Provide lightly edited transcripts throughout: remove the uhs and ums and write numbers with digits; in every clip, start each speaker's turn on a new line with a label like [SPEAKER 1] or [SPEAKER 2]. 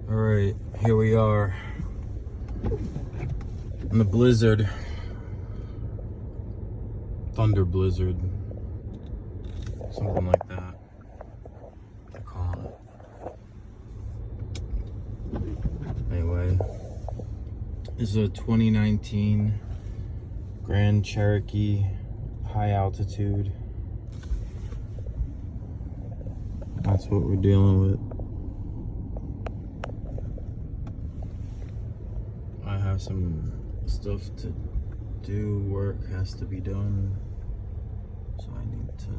[SPEAKER 1] Alright, here we are in the blizzard. Thunder blizzard. Something like that. They're calling it. Anyway, this is a 2019 Grand Cherokee High Altitude. That's what we're dealing with. I have some stuff to do, work has to be done, so I need to,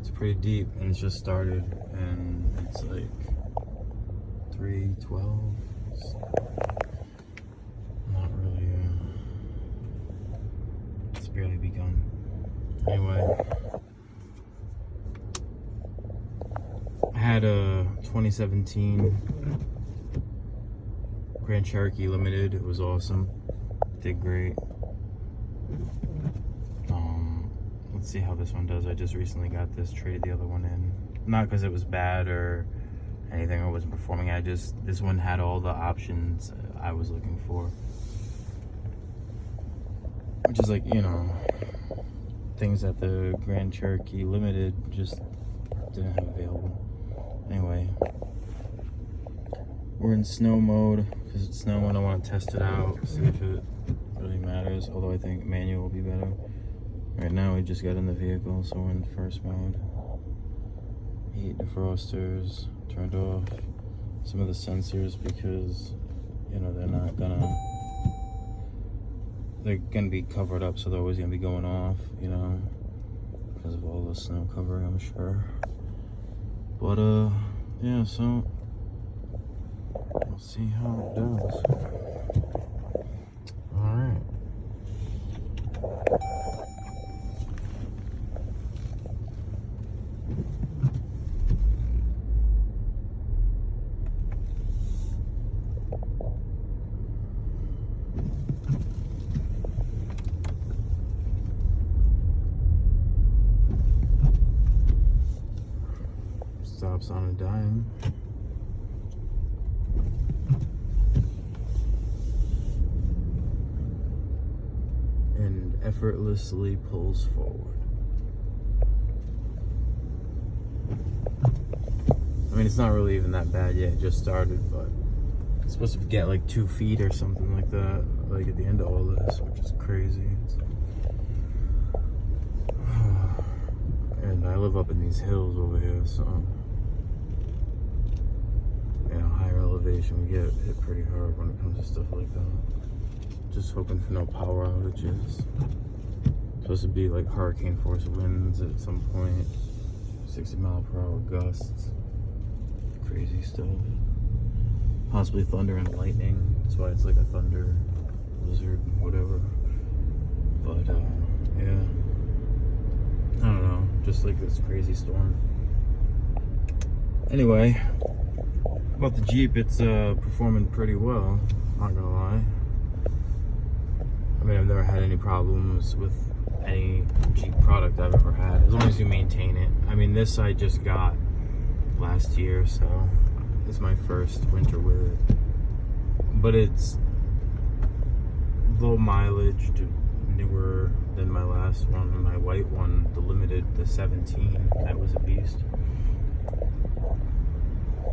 [SPEAKER 1] it's pretty deep and it's just started and it's like 3:12. It's not really, it's barely begun. Anyway, I had a 2017 Grand Cherokee Limited. It was awesome. Did great. Let's see how this one does. I just recently got this, traded the other one in. Not because it was bad or anything, or wasn't performing. This one had all the options I was looking for. Which is like, you know, things that the Grand Cherokee Limited just didn't have available. Anyway, we're in snow mode because it's snowing. I want to test it out, see if it really matters. Although I think manual will be better. Right now we just got in the vehicle, so we're in first mode. Heat defrosters turned off. Some of the sensors because, you know, they're gonna be covered up, so they're always gonna be going off, you know, because of all the snow covering, I'm sure. But yeah, so we'll see how it does. All right. Stops on a dime. And effortlessly pulls forward. I mean, it's not really even that bad yet. It just started, but it's supposed to get like 2 feet or something like that, like at the end of all this, which is crazy. And I live up in these hills over here, so, you know, higher elevation, we get hit pretty hard when it comes to stuff like that. Just hoping for no power outages. Supposed to be like hurricane force winds at some point, 60-mile-per-hour gusts, crazy stuff. Possibly thunder and lightning. That's why it's like a thunder blizzard, whatever. But yeah, I don't know, just like this crazy storm. Anyway, about the Jeep, it's performing pretty well, not gonna lie. I mean, I've never had any problems with any Jeep product I've ever had, as long as you maintain it. I mean, this I just got last year, so it's my first winter with it. But it's low mileage, newer than my last one. My white one, the Limited, the 17, that was a beast.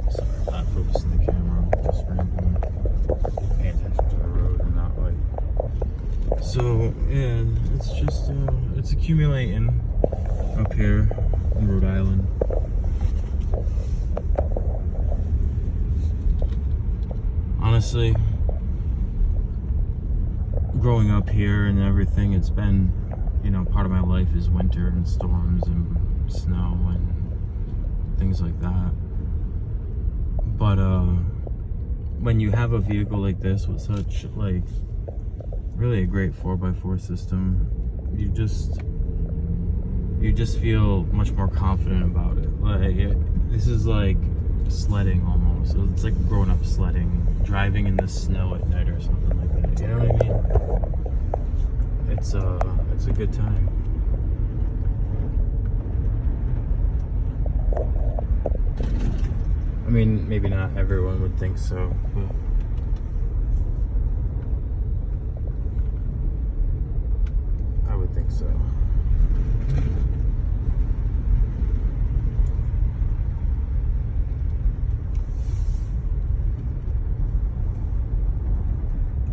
[SPEAKER 1] Sorry, I'm not focusing the camera, I'm just rambling. Pay attention to the road and not like. So yeah, it's just it's accumulating up here in Rhode Island. Honestly, growing up here and everything, it's been, you know, part of my life is winter and storms and snow and things like that. But when you have a vehicle like this with such like really a great 4x4 system, you just feel much more confident about it. Like this is like sledding almost. It's like growing up sledding, driving in the snow at night or something like that. You know what I mean? It's a good time. I mean, maybe not everyone would think so, but I would think so.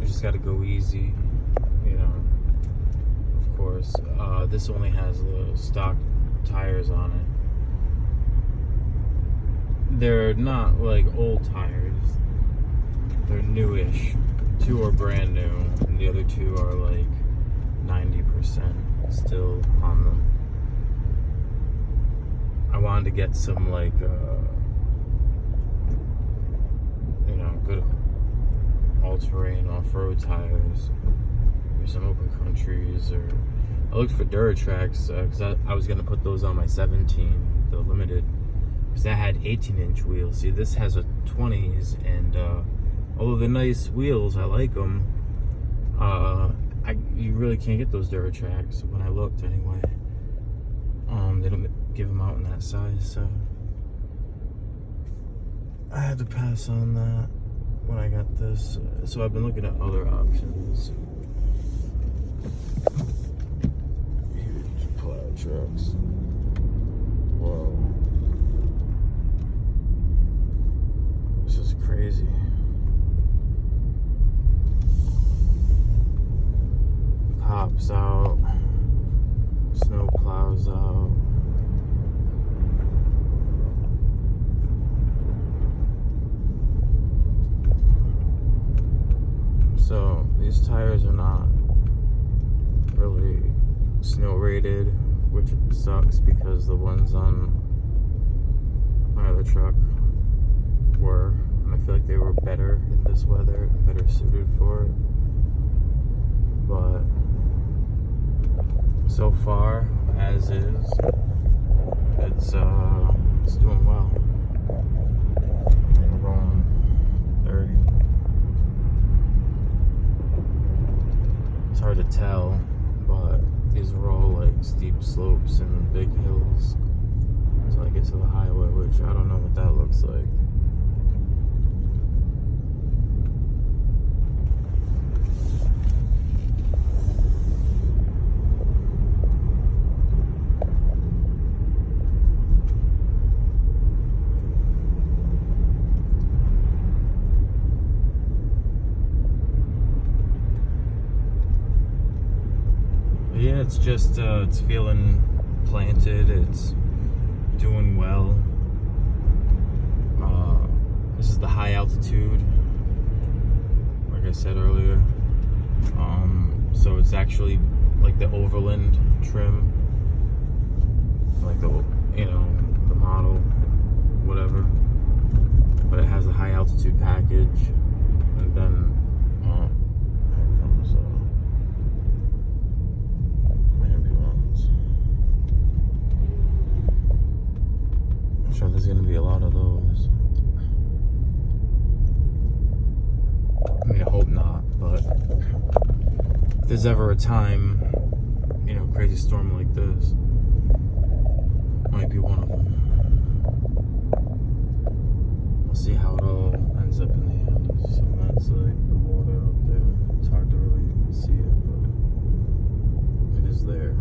[SPEAKER 1] You just gotta go easy, you know, of course. This only has the stock tires on it. They're not like old tires. They're newish. 2 are brand new, and the other 2 are like 90% still on them. I wanted to get some like, you know, good all-terrain off-road tires, or some open countries, or I looked for Duratrax because I was gonna put those on my 17, the limited. Because that had 18-inch wheels. See, this has a 20s, and although they're nice wheels, I like them. You really can't get those Duratrax when I looked, anyway. They don't give them out in that size, so I had to pass on that when I got this. So I've been looking at other options. Huge plow trucks. Whoa. This is crazy. Cops out. Snow plows out. So these tires are not really snow rated, which sucks because the ones on my other truck were, and I feel like they were better in this weather, better suited for it. But so far, as is, it's doing well. We're going 30. It's hard to tell, but these are all like steep slopes and big hills until I get to the highway, which I don't know what that looks like. Yeah, it's just, it's feeling planted, it's doing well. This is the high altitude, like I said earlier. So it's actually like the overland trim, like the, you know, the model, whatever. But it has a high altitude package, and then, here comes, I'm sure there's going to be a lot of those. I mean, I hope not, but if there's ever a time, you know, crazy storm like this, might be one of them. We'll see how it all ends up in the end. So that's like the water up there. It's hard to really see it, but it is there.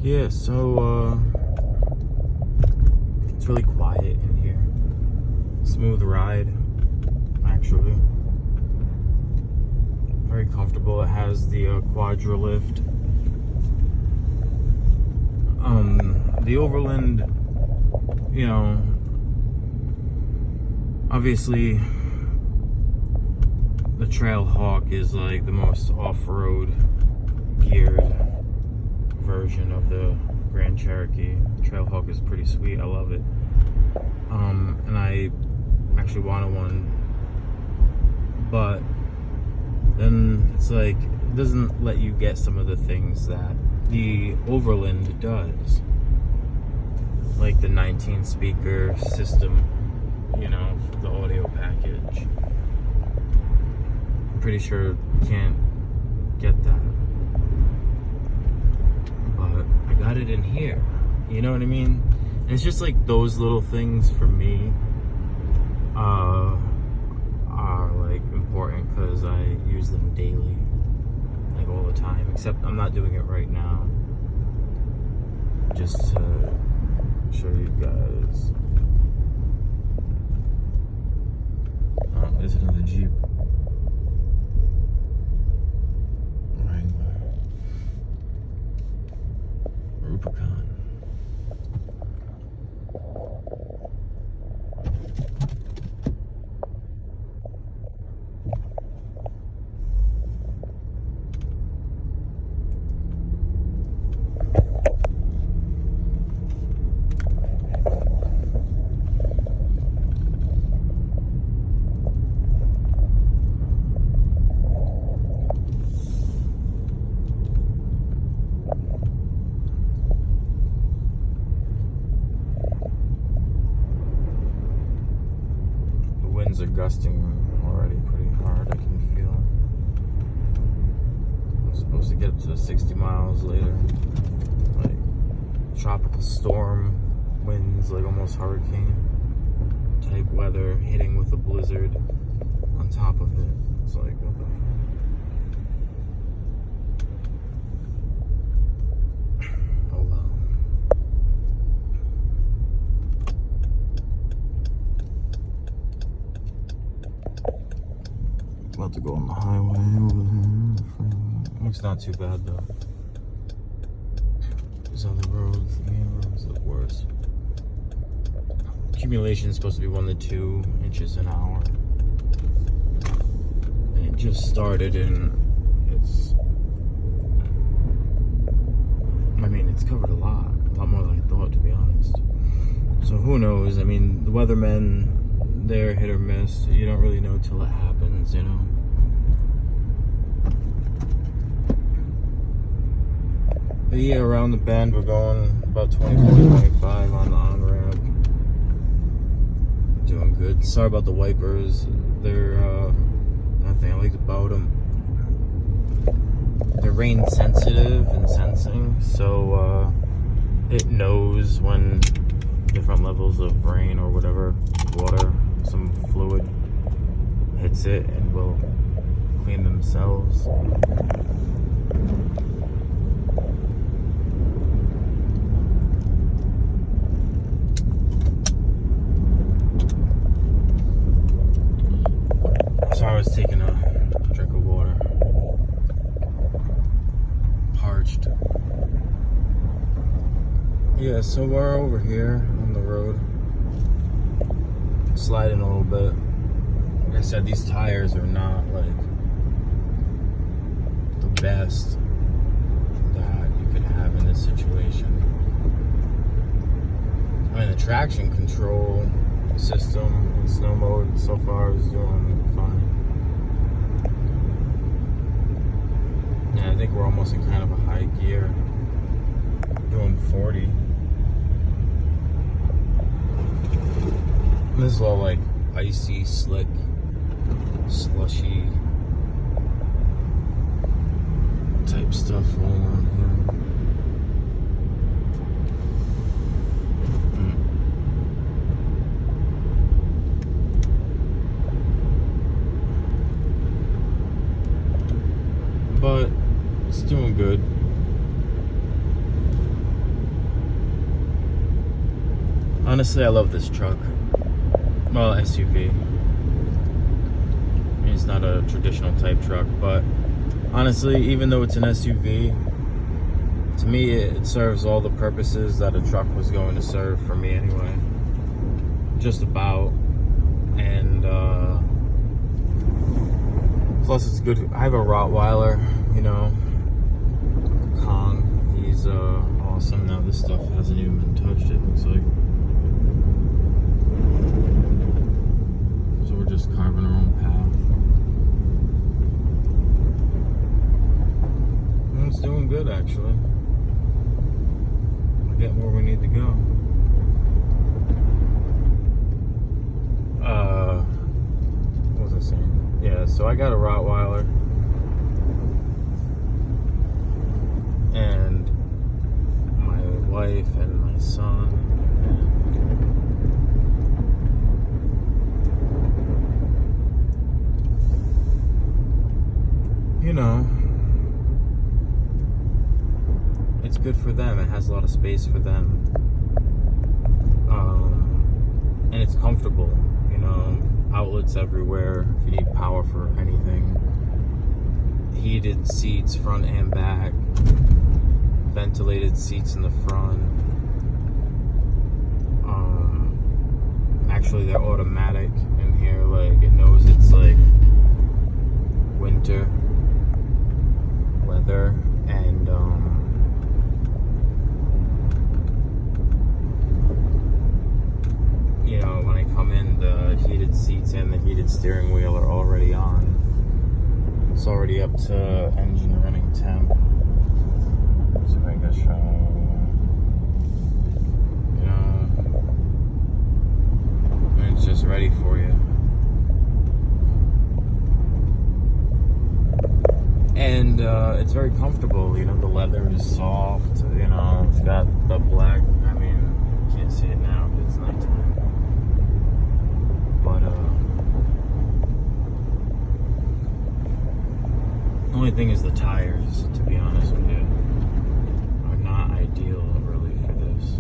[SPEAKER 1] Yeah, so it's really quiet in here. Smooth ride, actually. Very comfortable. It has the quadra lift. The Overland, you know, obviously the Trailhawk is like the most off-road geared version of the Grand Cherokee Trailhawk is pretty sweet. I love it. And I actually wanted one, but then it's like it doesn't let you get some of the things that the Overland does, like the 19 speaker system, you know, for the audio package. I'm pretty sure you can't get that, but I got it in here, you know what I mean? And it's just like those little things for me are like important because I use them daily, like all the time, except I'm not doing it right now, just to show you guys. Oh, there's another Jeep. Wrangler. Rubicon. Winds are gusting already pretty hard. I can feel it. I'm supposed to get up to 60 miles later. Like tropical storm winds, like almost hurricane type weather, hitting with a blizzard on top of it. It's like, what the fuck? Oh well. About to go on the highway over there. It's not too bad though. These other roads, the main roads look worse. Accumulation is supposed to be 1 to 2 inches an hour. And it just started, and it's covered a lot more than I thought, to be honest. So who knows? I mean, the weathermen, they're hit or miss. You don't really know till it happens, you know. But yeah, around the bend we're going about 24, 25 on the on-ramp. Doing good. Sorry about the wipers. They're nothing I liked about them. They're rain sensitive and sensing, so it knows when different levels of rain or whatever, water, some fluid hits it, and will clean themselves. So I was taking a drink of water. Parched. Yeah, so we're over here on the road. Sliding a little bit. Like I said, these tires are not like the best that you could have in this situation. I mean, the traction control system in snow mode so far is doing fine. Yeah, I think we're almost in kind of a high gear. Doing 40. This is all like icy, slick, slushy type stuff all around here. But it's doing good. Honestly, I love this truck. Well, SUV. I mean, it's not a traditional type truck, but honestly, even though it's an SUV, to me, it serves all the purposes that a truck was going to serve for me anyway. Just about. And plus, it's good. I have a Rottweiler, you know, Kong. He's awesome. Now this stuff hasn't even been touched, it looks like. So we're just carving our own path. And it's doing good, actually. We're getting where we need to go. What was I saying? Yeah, so I got a Rottweiler. And my wife and my son. And, you know, it's good for them. It has a lot of space for them. And it's comfortable, you know, outlets everywhere if you need power for anything. Heated seats front and back, ventilated seats in the front. Actually they're automatic in here, like it knows it's like winter weather, and you know, when I come in, the heated seats and the heated steering wheel are already on. It's already up to engine running temp. So I guess you know, and it's just ready for you. And it's very comfortable, you know, the leather is soft, you know, it's got the black, I mean, you can't see it now because it's nighttime. But the only thing is the tires, to be honest with you, are not ideal really for this.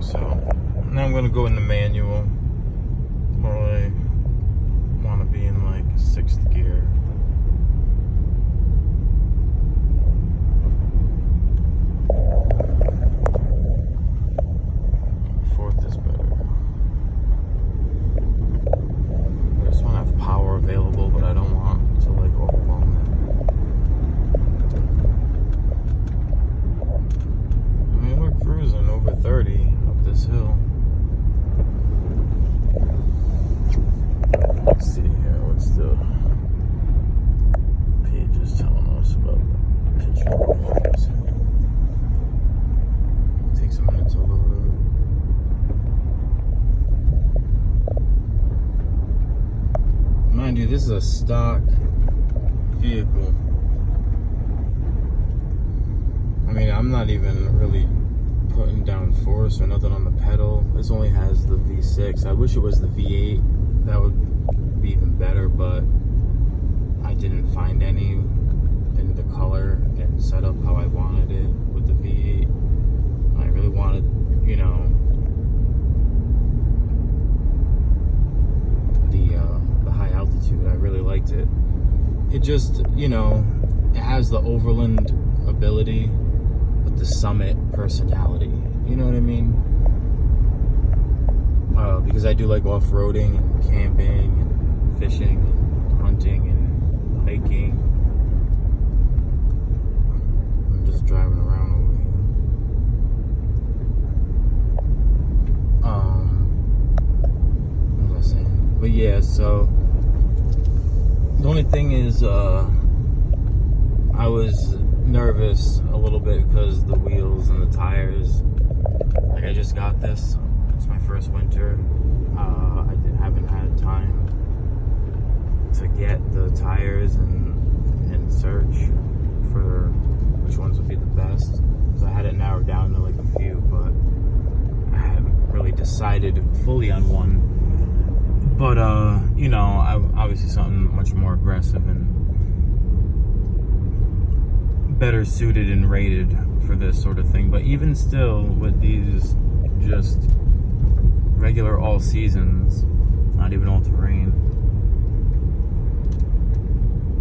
[SPEAKER 1] So now I'm gonna go in the manual. Well, I want to be in like 6th gear. Fourth is better. I just want to have power available, but I don't want to like overwhelm it. I mean, we're cruising over 30 up this hill. Let's see here, what's the pages telling us about the picture qualities? It takes a minute to load up. Mind you, this is a stock vehicle. I mean, I'm not even really putting down force or nothing on the pedal. This only has the V6. I wish it was the V8. That would be even better, but I didn't find any in the color and setup how I wanted it with the V8. I really wanted, you know, the high altitude. I really liked it. It just, you know, it has the overland ability, but the summit personality. You know what I mean? Because I do like off-roading and camping and fishing and hunting and hiking. I'm just driving around over here. What was I saying? But yeah, so the only thing is I was nervous a little bit because the wheels and the tires. Like, I just got this. It's my first winter. I haven't had time to get the tires and search for which ones would be the best. So I had it narrowed down to like a few, but I haven't really decided fully on one. But, you know, obviously something much more aggressive and better suited and rated for this sort of thing. But even still, with these just regular all seasons, not even all terrain,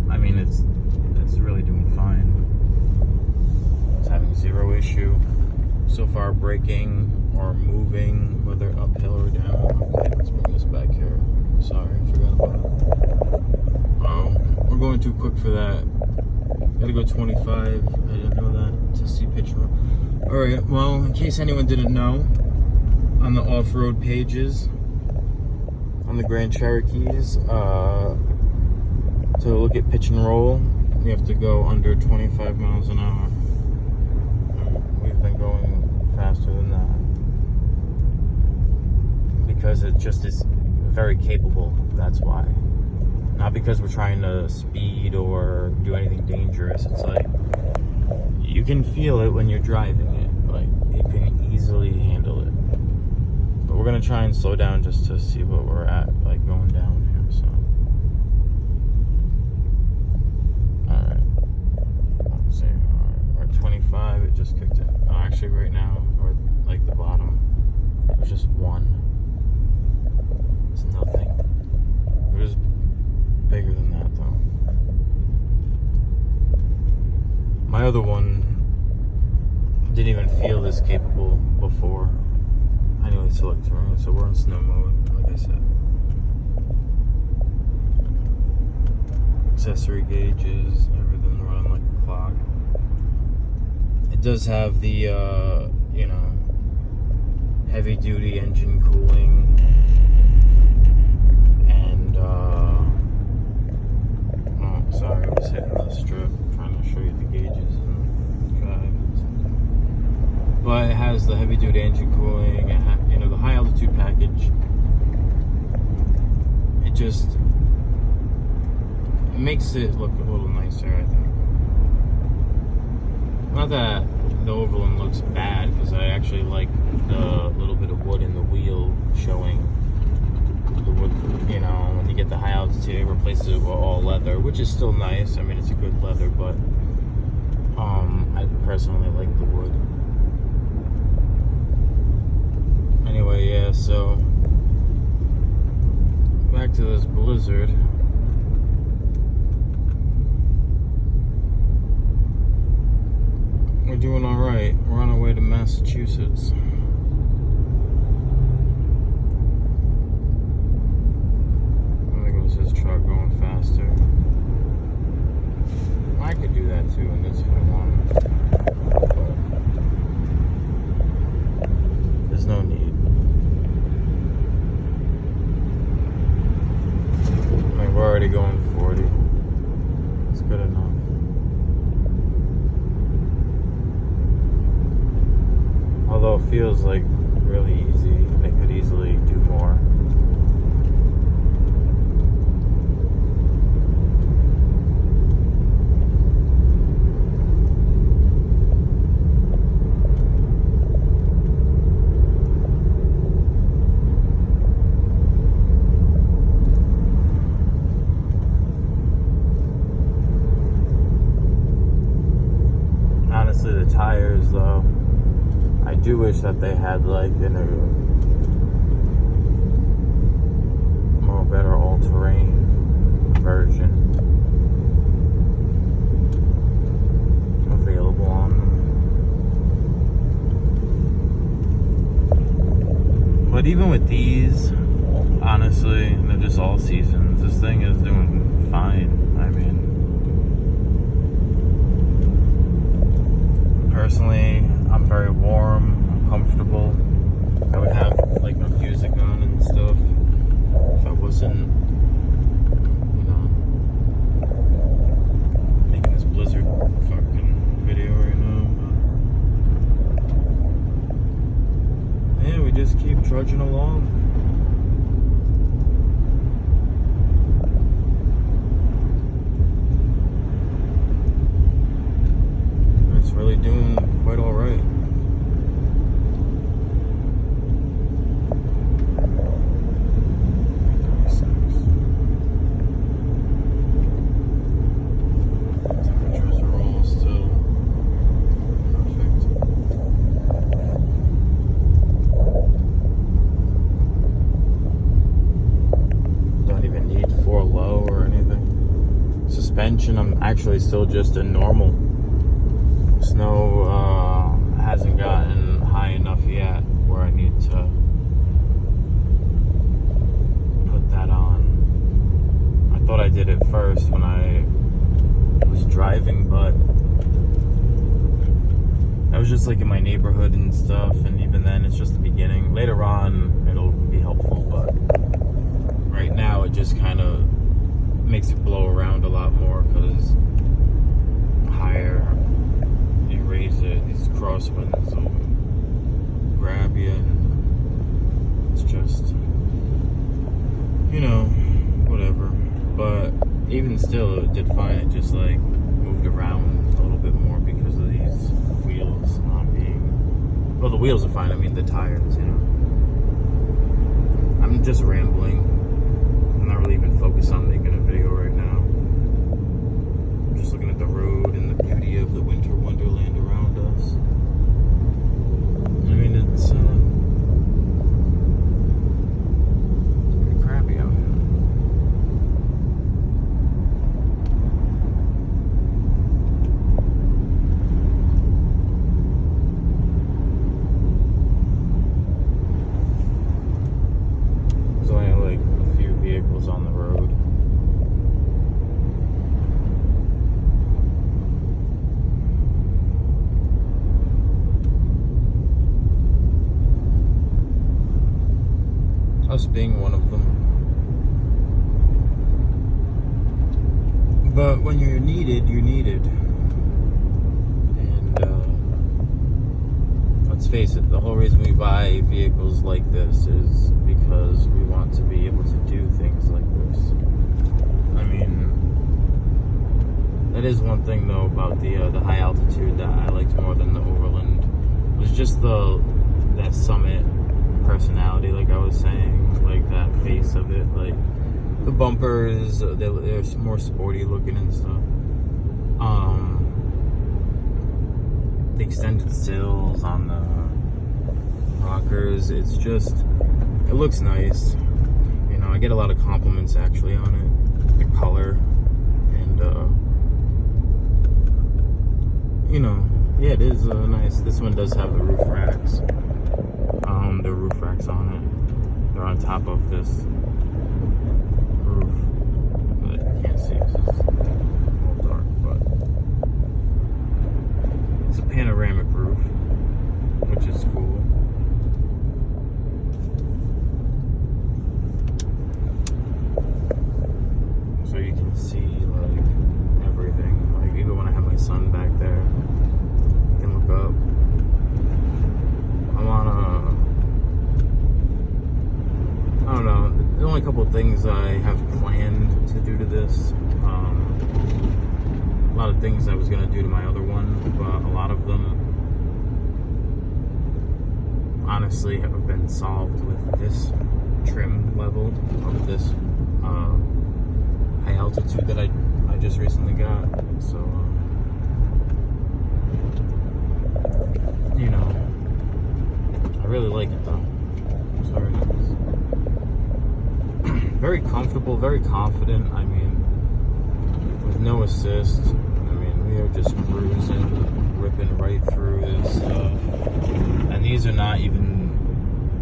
[SPEAKER 1] I mean, it's really doing fine. It's having zero issue so far, braking or moving, whether uphill or down. Okay, let's bring this back here. Sorry, I forgot about it. We're going too quick for that. Gotta go 25. I didn't know that to see picture. Alright, well, in case anyone didn't know, on the off-road pages on the Grand Cherokees, to look at pitch and roll, you have to go under 25 miles an hour. We've been going faster than that because it just is very capable. That's why. Not because we're trying to speed or do anything dangerous. It's like you can feel it when you're driving it. Like it can easily handle it. But we're gonna try and slow down just to see what we're at, like going down here. So, all right. Let's see. All right. We're at 25. It just kicked in. Oh, actually, right now we're like the bottom. There's just one. It's nothing. It was bigger than that though. My other one didn't even feel this capable before. Anyway, select terrain, so we're in snow mode, like I said. Accessory gauges, everything running like a clock. It does have the, you know, heavy duty engine cooling. Sorry, I was hitting the strip, trying to show you the gauges and drive. But it has the heavy duty engine cooling, you know, the high altitude package. It makes it look a little nicer, I think. Not that the Overland looks bad, because I actually like the little bit of wood in the wheel showing. The wood, you know, when you get the high altitude, it replaces it with all leather, which is still nice. I mean, it's a good leather, but I personally like the wood. Anyway, yeah, so back to this blizzard. We're doing all right. We're on our way to Massachusetts. This truck going faster. I could do that too in this if I wanted, but there's no need. I mean, we're already going 40. It's good enough. Although it feels like really easy, they could easily do more. The tires, though, I do wish that they had like a more better all-terrain version available on them. But even with these, honestly, they're just all seasons. This thing is doing fine. I mean, personally, I'm very warm, I'm comfortable. I would have like my music on and stuff if I wasn't, you know, making this blizzard fucking video right now. But yeah, we just keep trudging along. It's really doing quite all right. actually still just a normal. Snow hasn't gotten high enough yet where I need to put that on. I thought I did it first when I was driving, but I was just like in my neighborhood and stuff, and even then it's just the beginning. Later on it'll be helpful, but right now it just kind of makes it blow around a lot more because higher you raise it, these crosswinds will grab you, and it's just, you know, whatever. But even still, it did fine. It just like moved around a little bit more because of these wheels not being, well, the wheels are fine, I mean the tires, you know. I'm just rambling. I'm not really even focused on making a video right now. I'm just looking at the road and the beauty of the winter wonderland around us. I mean, it's pretty crappy out here. There's only like a few vehicles on the road. Us being one of them. But when you're needed, you're needed. And let's face it, the whole reason we buy vehicles like this is because we want to be able to do things like this. I mean, that is one thing though about the high altitude that I liked more than the overland. It was just that summit personality, like I was saying, like that face of it, like the bumpers, they're more sporty looking and stuff. The extended sills on the rockers, it's just, it looks nice. You know, I get a lot of compliments actually on it, the color, and you know, yeah, it is nice. This one does have the roof racks. The roof racks on it. They're on top of this roof, but you can't see because it's a little dark, but it's a panoramic roof, which is cool. So you can see like everything. Like even when I have my son back there, you can look up. I'm on I don't know, the only couple of things I have planned to do to this. A lot of things I was going to do to my other one, but a lot of them honestly have been solved with this trim level of this high altitude that I just recently got. So, you know, I really like it though. It's very nice. Very comfortable, very confident. I mean, with no assist. I mean, we are just cruising, ripping right through this stuff. And these are not even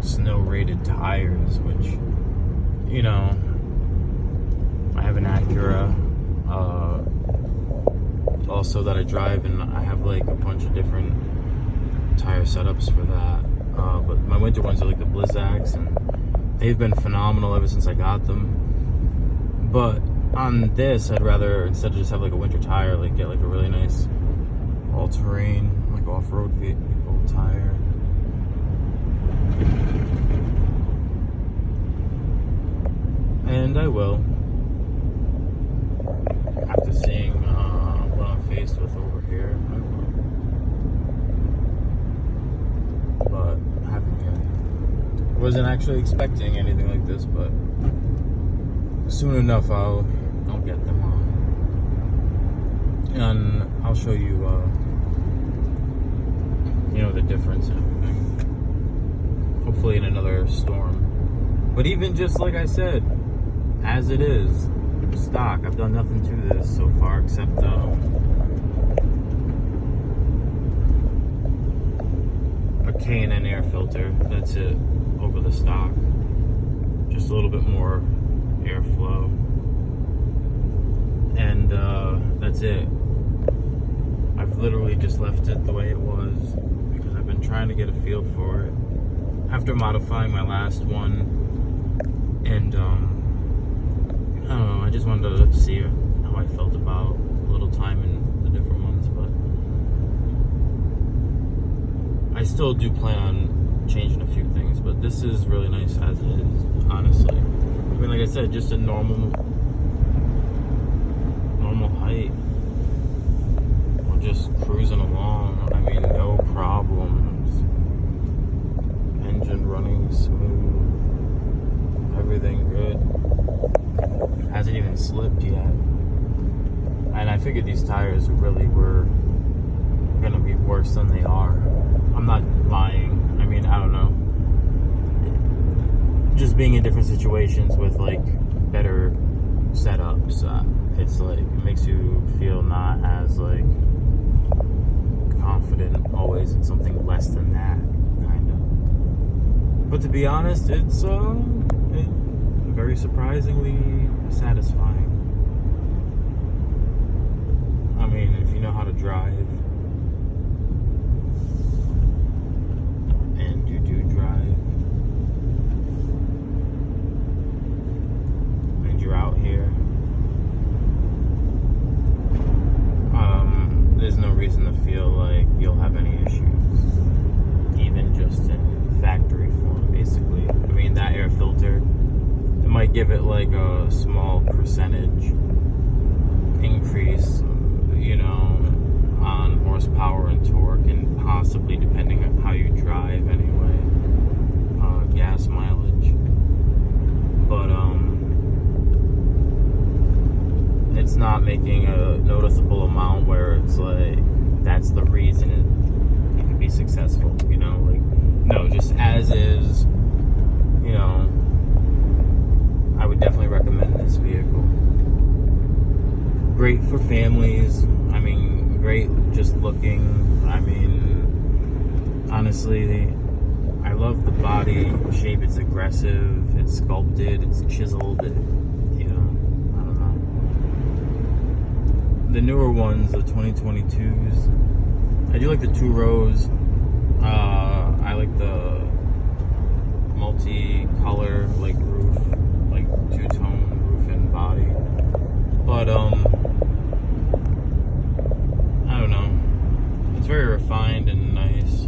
[SPEAKER 1] snow-rated tires, which, you know, I have an Acura, also that I drive, and I have like a bunch of different tire setups for that. But my winter ones are like the Blizzaks, and they've been phenomenal ever since I got them. But on this, I'd rather, instead of just have like a winter tire, like get like a really nice all-terrain, like off-road vehicle tire. And I will. After seeing what I'm faced with over here, I will. But I haven't yet. Wasn't actually expecting anything like this, but soon enough I'll get them on, and I'll show you you know, the difference and everything, hopefully in another storm. But even just like I said, as it is, stock. I've done nothing to this so far except a K&N air filter. That's it, over the stock. Just a little bit more airflow. And that's it. I've literally just left it the way it was because I've been trying to get a feel for it after modifying my last one. And I don't know, I just wanted to see how I felt about a little time in the different ones, but I still do plan on changing a few things, but this is really nice as it is, honestly. I mean, like I said, just a normal height. We're just cruising along. I mean, no problems. Engine running smooth. Everything good. Hasn't even slipped yet. And I figured these tires really were gonna be worse than they are. I'm not lying. I mean, I don't know. Just being in different situations with like better setups, it's like, it makes you feel not as like confident always in something less than that, kind of. But to be honest, it's very surprisingly satisfying. I mean, if you know how to drive, and you do drive, and you're out here, there's no reason to feel like you'll have any issues, even just in factory form, basically. I mean, that air filter, it might give it like a small percentage increase, you know, on horsepower and torque, and possibly, depending on how you drive anyway, gas mileage. But it's not making a noticeable amount where it's like that's the reason it could be successful, you know? Like, no, just as is, you know. I would definitely recommend this vehicle. Great for families. I mean, great just looking. I mean, honestly, I love the body shape. It's aggressive, it's sculpted, it's chiseled, you know, I don't know. The newer ones, the 2022s, I do like the two rows. I like the multi-color, like roof, like two-tone roof and body. But I don't know. It's very refined and nice.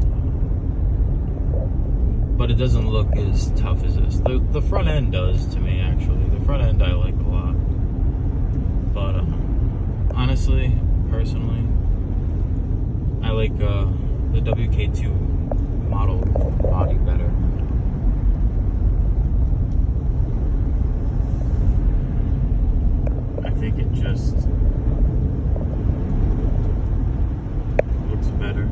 [SPEAKER 1] But it doesn't look as tough as this. The front end does to me, actually. The front end I like a lot. But honestly, personally, I like the WK2 model body better. I think it just looks better.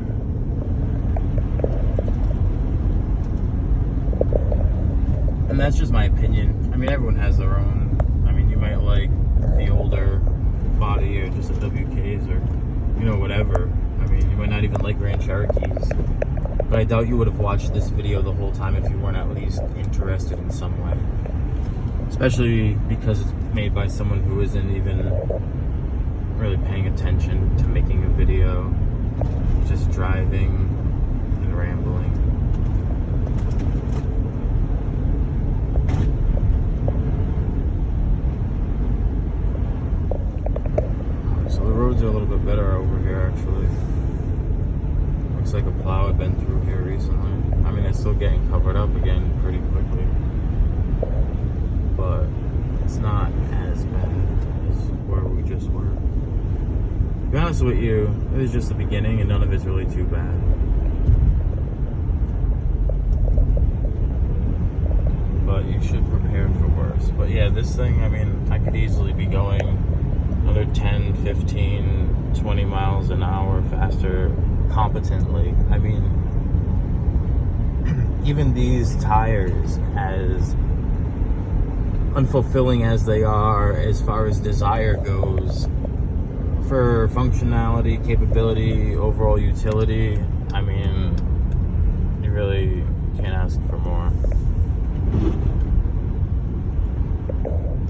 [SPEAKER 1] And that's just my opinion. I mean, everyone has their own. I mean, you might like the older body or just the WKs or, you know, whatever. I mean, you might not even like Grand Cherokees. But I doubt you would have watched this video the whole time if you weren't at least interested in some way. Especially because it's made by someone who isn't even really paying attention to making a video. Just driving and rambling. So the roads are a little bit better over here, actually. Looks like a plow had been through here recently. I mean, it's still getting covered up again pretty quickly, but it's not as bad as where we just were. To be honest with you, it was just the beginning and none of it's really too bad. But you should prepare for worse. But yeah, this thing, I mean, I could easily be going another 10, 15, 20 miles an hour faster competently. I mean, even these tires, as unfulfilling as they are as far as desire goes, for functionality, capability, overall utility, I mean, you really can't ask for more.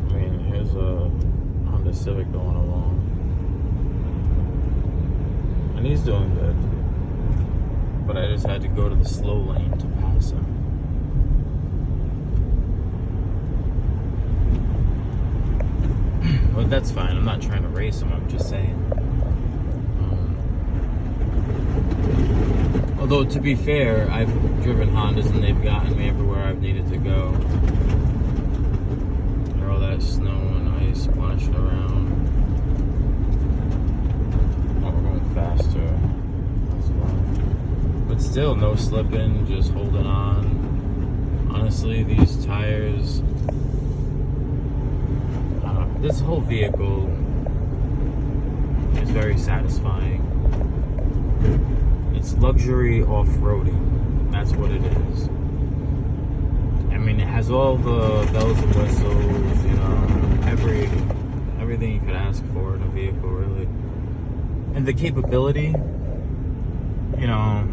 [SPEAKER 1] I mean, here's a Honda Civic going along, and he's doing good, but I just had to go to the slow lane to pass him. Well, that's fine. I'm not trying to race him. I'm just saying. Although, to be fair, I've driven Hondas and they've gotten me everywhere I've needed to go. And all that snow and ice splashing around. Oh, we're going faster. That's fine. But still, no slipping, just holding on. Honestly, these tires... this whole vehicle is very satisfying. It's luxury off-roading. That's what it is. I mean, it has all the bells and whistles, you know, everything you could ask for in a vehicle, really. And the capability, you know,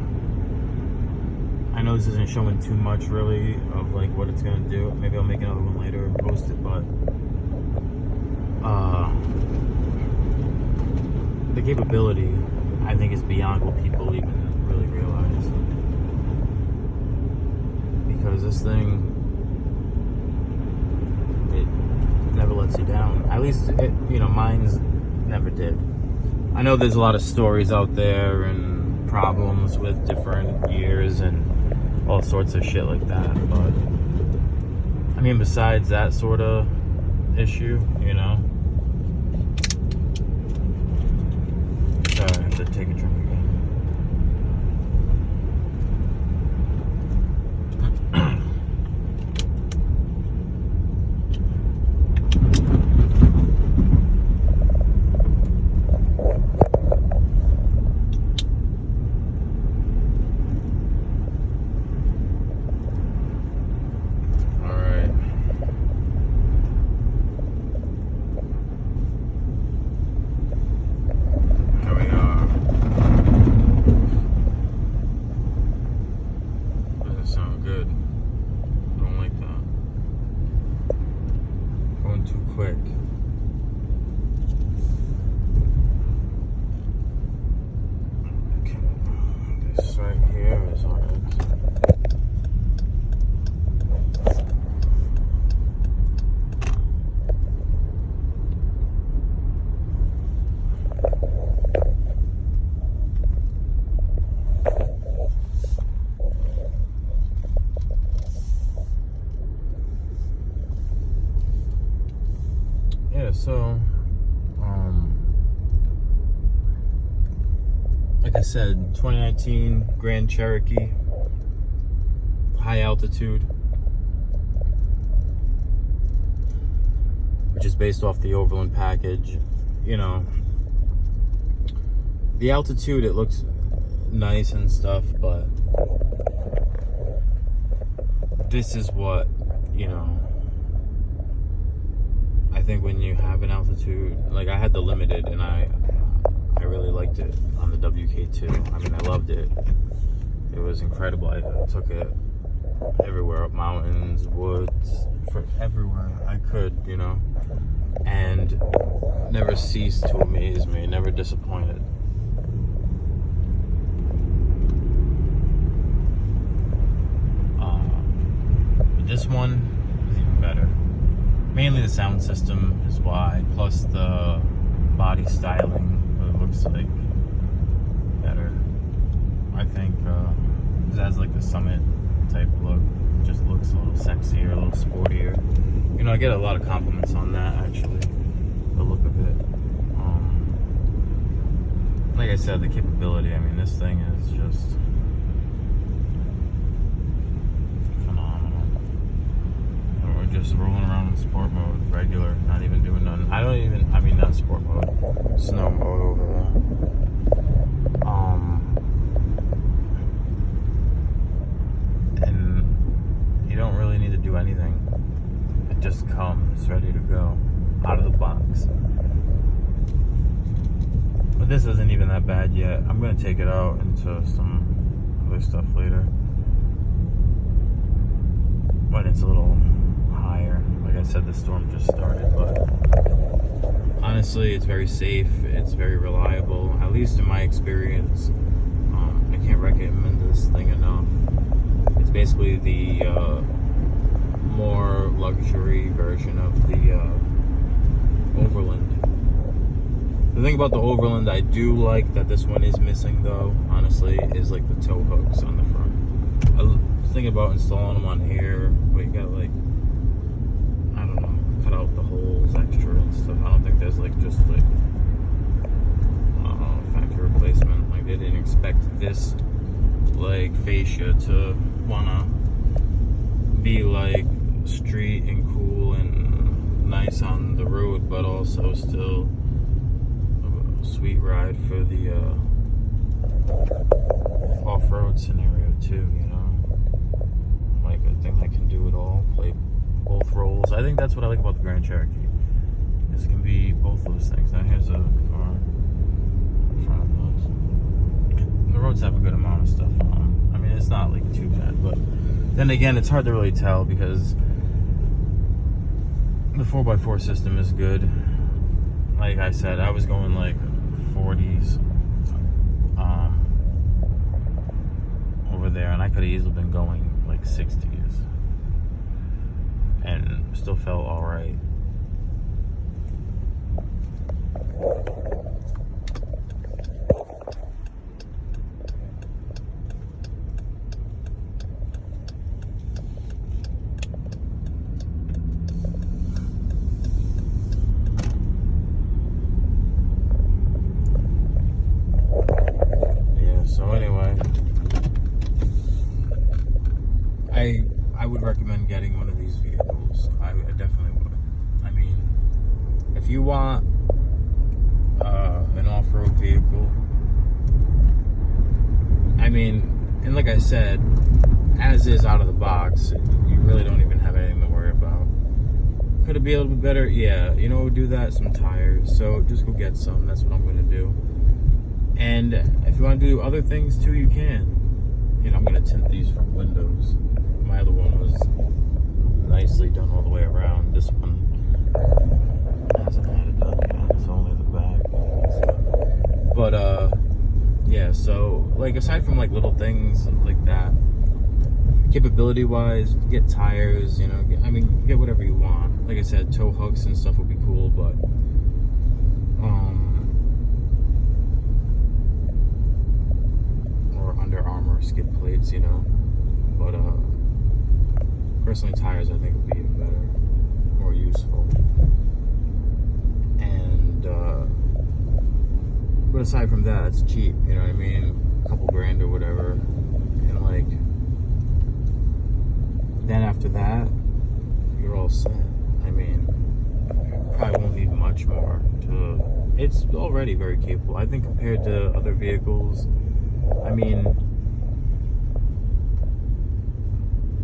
[SPEAKER 1] I know this isn't showing too much, really, of like what it's gonna do. Maybe I'll make another one later and post it, but the capability, I think, is beyond what people even really realize. Because this thing, it never lets you down. At least, mine's never did. I know there's a lot of stories out there and problems with different years and all sorts of shit like that, but I mean, besides that sort of issue, you know. Sorry, I have to take a drink again. Quick. Okay, this right here is our exit. So, like I said, 2019 Grand Cherokee High Altitude, which is based off the Overland package. You know, the Altitude, it looks nice and stuff, but this is what, you know, I think when you have an Altitude, like I had the Limited and I really liked it on the WK2. I mean, I loved it. It was incredible. I took it everywhere, up mountains, woods, for everywhere I could, you know, and never ceased to amaze me, never disappointed. But this one is even better. Mainly the sound system is why, plus the body styling, it looks like better. I think it has like the Summit type look. It just looks a little sexier, a little sportier. You know, I get a lot of compliments on that, actually, the look of it. Like I said, the capability, I mean, this thing is just just rolling around in sport mode, regular, not even doing nothing. Not sport mode, snow mode over there. And you don't really need to do anything. It just comes. not bad yet. I'm gonna take it out into some other stuff later when it's a little higher. Like I said, the storm just started, but honestly, it's very safe. It's very reliable, at least in my experience. I can't recommend this thing enough. It's basically the more luxury version of the Overland. The thing about the Overland I do like that this one is missing, though, honestly, is like the tow hooks on the front. I was thinking about installing them on here, but you gotta like, I don't know, cut out the holes extra and stuff. I don't think there's like just like factory replacement. Like they didn't expect this like fascia to wanna be like street and cool and nice on the road, but also still a sweet ride for the off-road scenario too, you know. Like a thing that can do it all, play both roles. I think that's what I like about the Grand Cherokee, is it can be both those things. Now here's a car in front of us. The roads have a good amount of stuff on them. I mean, it's not like too bad, but then again, it's hard to really tell because the 4x4 system is good. Like I said, I was going like 40s over there, and I could have easily been going like 60s and still felt all right. So anyway, I would recommend getting one of these vehicles. I definitely would. I mean, if you want an off-road vehicle, I mean, and like I said, as is out of the box, you really don't even have anything to worry about. Could it be a little bit better? Yeah, you know, do that, some tires. So just go get some. That's what I'm going to do. And if you want to do other things too, you can. You know, I'm going to tint these front windows. My other one was nicely done all the way around. This one hasn't had it done yet. It's only the back. But, yeah, so, like, aside from, like, little things like that, capability-wise, get tires, you know, get whatever you want. Like I said, tow hooks and stuff would be cool, but, Under Armour skid plates, you know, but personally tires I think would be even better, more useful. And but aside from that, it's cheap, you know what I mean, a couple grand or whatever, and like then after that you're all set. I mean, you probably won't need much more to, it's already very capable, I think, compared to other vehicles. I mean,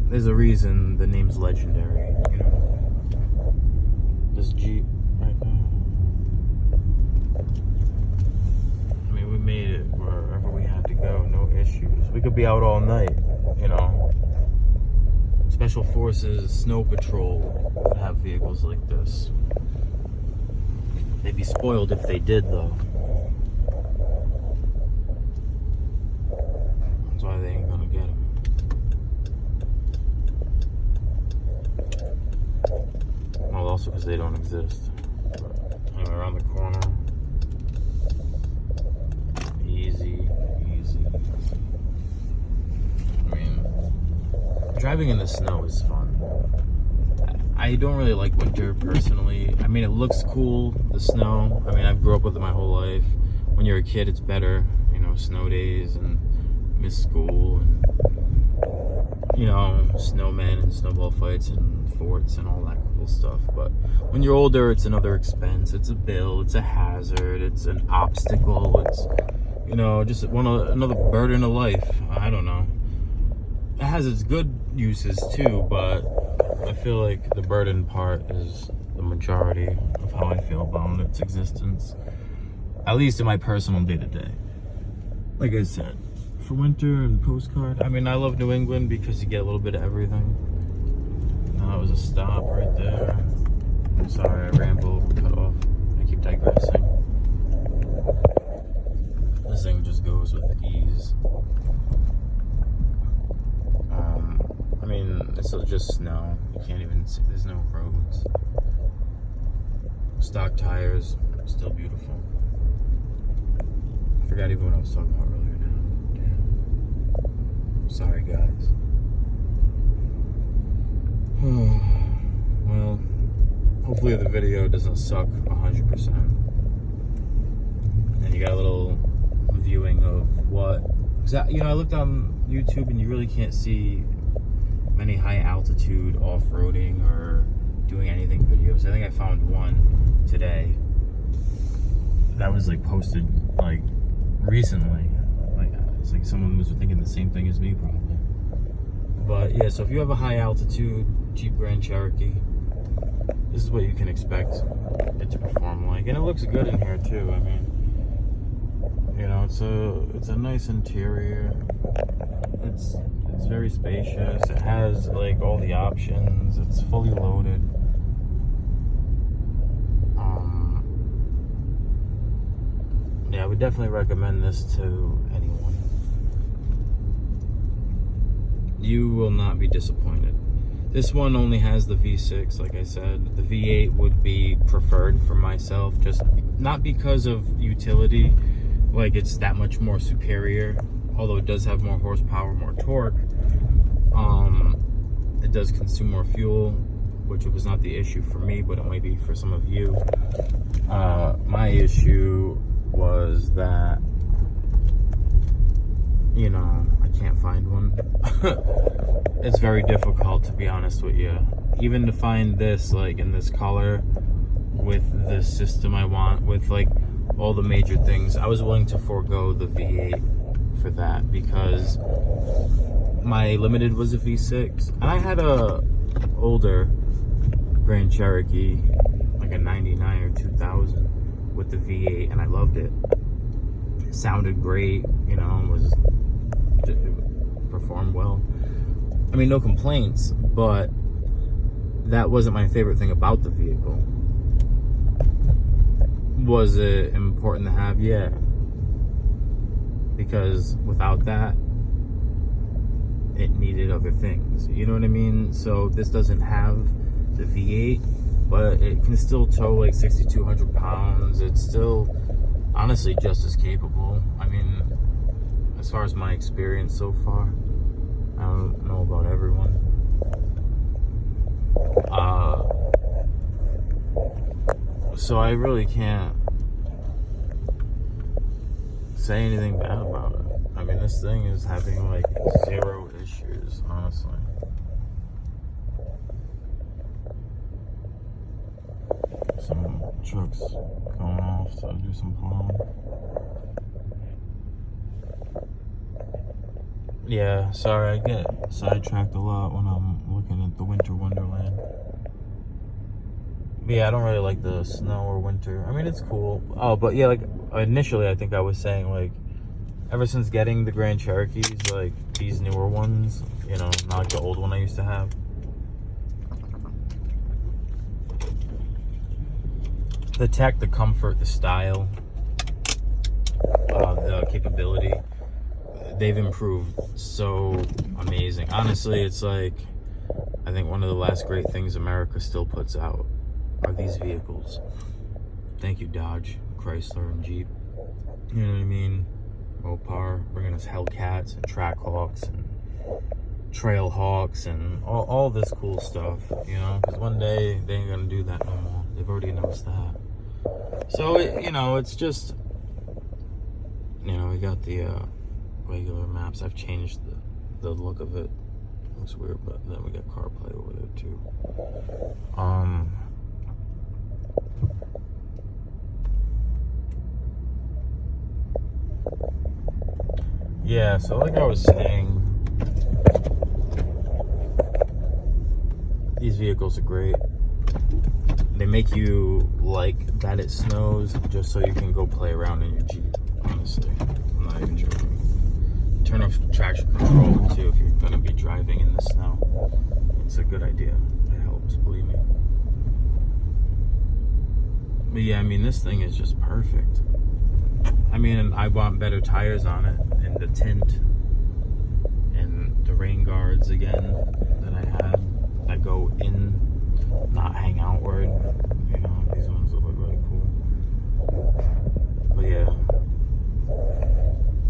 [SPEAKER 1] there's a reason the name's legendary, you know. This Jeep right now. I mean, we made it wherever we had to go, no issues. We could be out all night, you know. Special Forces, Snow Patrol would have vehicles like this. They'd be spoiled if they did, though. That's why they ain't gonna get them. Well, also because they don't exist. But anyway, around the corner. Easy, easy, easy. I mean, driving in the snow is fun. I don't really like winter personally. I mean, it looks cool, the snow. I mean, I grew up with it my whole life. When you're a kid, it's better, you know, snow days and miss school and, you know, snowmen and snowball fights and forts and all that cool stuff. But when you're older, it's another expense. It's a bill. It's a hazard. It's an obstacle. It's, you know, just another burden of life. I don't know. It has its good uses too, but I feel like the burden part is the majority of how I feel about its existence, at least in my personal day-to-day. like I said, for winter and postcard. I mean, I love New England because you get a little bit of everything. That was a stop right there. I'm sorry, I ramble, cut off. I keep digressing. This thing just goes with ease. I mean, it's just snow. You can't even see, there's no roads. Stock tires, still beautiful. I forgot even what I was talking about earlier now. Damn. Sorry, guys. Well, hopefully the video doesn't suck 100%. And you got a little viewing of what, you know, I looked on YouTube and you really can't see many high altitude off-roading or doing anything videos. I think I found one today that was like posted like recently. Like it's like someone was thinking the same thing as me probably. But yeah, so if you have a high altitude Jeep Grand Cherokee, this is what you can expect it to perform like. And it looks good in here too. I mean, you know, it's a nice interior. It's very spacious. It has like all the options. It's fully loaded. Yeah, I would definitely recommend this to anyone. You will not be disappointed. This one only has the V6, like I said. The V8 would be preferred for myself, just not because of utility, like it's that much more superior, although it does have more horsepower, more torque. It does consume more fuel, which was not the issue for me, but it might be for some of you. My issue was that, you know, I can't find one. It's very difficult, to be honest with you. Even to find this, like in this color, with the system I want, with like all the major things, I was willing to forego the V8 for that because my Limited was a V6. And I had a older Grand Cherokee, like a 99 or 2000 with the V8, and I loved it. It sounded great, you know, it performed well. I mean, no complaints, but that wasn't my favorite thing about the vehicle. Was it important to have? Yeah. Because without that, it needed other things. You know what I mean? So this doesn't have the V8, but it can still tow like 6,200 pounds. It's still honestly just as capable. I mean, as far as my experience so far, I don't know about everyone. So I really can't say anything bad about it. I mean, this thing is having like 0 issues, honestly. Some trucks going off to do some plowing. Yeah, sorry, I get sidetracked a lot when I'm looking at the winter wonderland. But yeah, I don't really like the snow or winter. I mean, it's cool. Oh, but yeah, like initially I think I was saying, like, ever since getting the Grand Cherokees, like these newer ones, you know, not like the old one I used to have. The tech, the comfort, the style, the capability, they've improved so amazing. Honestly, it's like, I think one of the last great things America still puts out are these vehicles. Thank you, Dodge, Chrysler, and Jeep. You know what I mean? Mopar, bringing us Hellcats and Trackhawks and Trailhawks and all this cool stuff, you know? Because one day, they ain't gonna do that no more. They've already announced that. So, you know, it's just, you know, we got the regular maps. I've changed the look of it. Looks weird, but then we got CarPlay over there too. Yeah, so like I was saying, these vehicles are great. They make you like that it snows just so you can go play around in your Jeep, honestly. I'm not even joking. driving in the snow. It's a good idea. It helps, believe me. But yeah, I mean, this thing is just perfect. I mean, I want better tires on it, and the tint, and the rain guards again that I had that go in, not hang outward. You know, these ones look really cool. But yeah,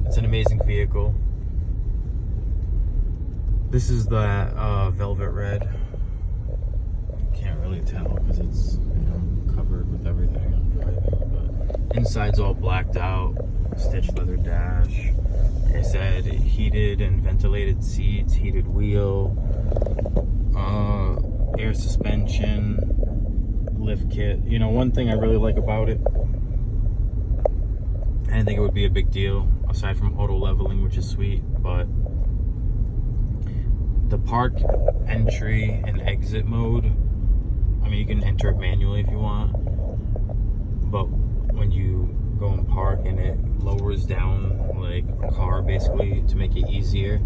[SPEAKER 1] it's an amazing vehicle. This is the velvet red. You can't really tell because it's, you know, covered with everything I'm driving, but inside's all blacked out, stitched leather dash. Like I said, heated and ventilated seats, heated wheel, air suspension, lift kit. You know, one thing I really like about it, I didn't think it would be a big deal aside from auto leveling, which is sweet, but the park entry and exit mode, I mean, you can enter it manually if you want, but when you go and park and it lowers down like a car basically to make it easier,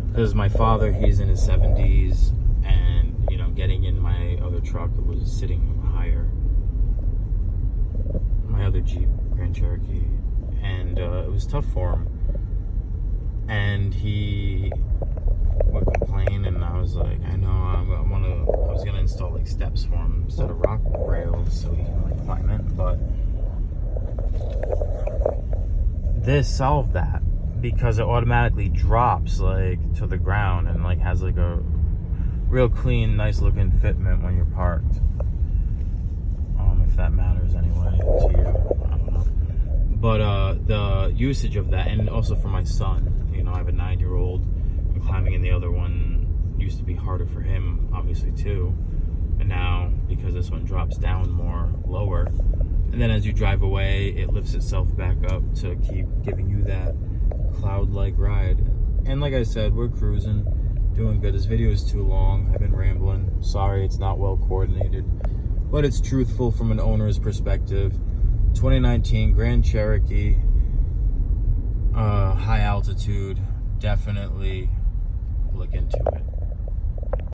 [SPEAKER 1] because my father, he's in his 70s, and you know, getting in my other truck, it was sitting higher, my other Jeep Grand Cherokee, and it was tough for him, and he would complain, and I was like, I know, I was gonna install like steps for him instead of rock rails so he can like climb it, but this solved that because it automatically drops like to the ground and like has like a real clean, nice looking fitment when you're parked. If that matters anyway to you, I don't know. But the usage of that, and also for my son, you know, I have a 9-year-old, and climbing in the other one used to be harder for him, obviously too. And now, because this one drops down more lower, and then as you drive away, it lifts itself back up to keep giving you that cloud-like ride. And like I said, we're cruising, doing good. This video is too long. I've been rambling. Sorry, it's not well coordinated, but it's truthful from an owner's perspective. 2019 Grand Cherokee, high altitude. Definitely look into it.